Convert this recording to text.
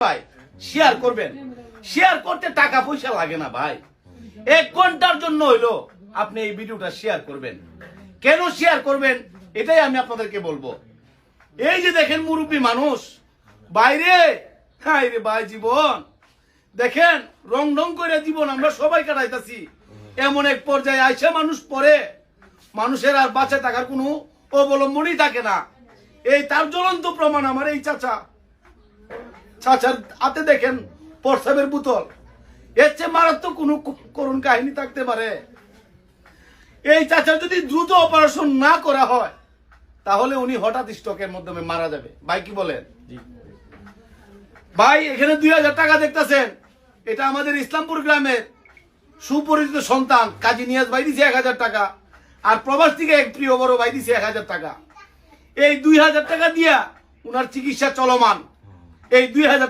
ভাই শেয়ার করবেন। শেয়ার করতে টাকা পয়সা লাগে না ভাই, 1 ঘন্টার জন্য হইলো আপনি এই ভিডিওটা শেয়ার করবেন। কেন শেয়ার করবেন এটাই আমি আপনাদেরকে বলবো। এই যে দেখেন মুরব্বী মানুষ বাইরে, হাই রে ভাই জীবন দেখেন রং রং করে জীবন আমরা সবাই কাটাইতেছি। এমন এক পর্যায়ে আইসা মানুষ পরে মানুষের আর বাঁচে থাকার কোনো অবলম্বনই থাকে না। এই তার জ্বলন্ত প্রমাণ আমার এই চাচার হাতে দেখেন প্রস্রাবের বোতল। এর চেয়ে মারাত্মক কোনো করুণ কাহিনী থাকতে পারে? এই চাচার যদি দ্রুত অপারেশন না করা হয় তাহলে উনি হঠাৎ স্ট্রোকের মাধ্যমে মারা যাবে। ভাই কি বলেন? ভাই এখানে 2000 টাকা দেখতেছেন, এটা আমাদের ইসলামপুর গ্রামের সুপরিচিত সন্তান কাজী নিয়াজ ভাই দিছে 1000 টাকা, আর প্রবাস থেকে এক প্রিয় বড় ভাই দিছে 1000 টাকা। এই 2000 টাকা দিয়া উনার চিকিৎসা চলমান। এই 2000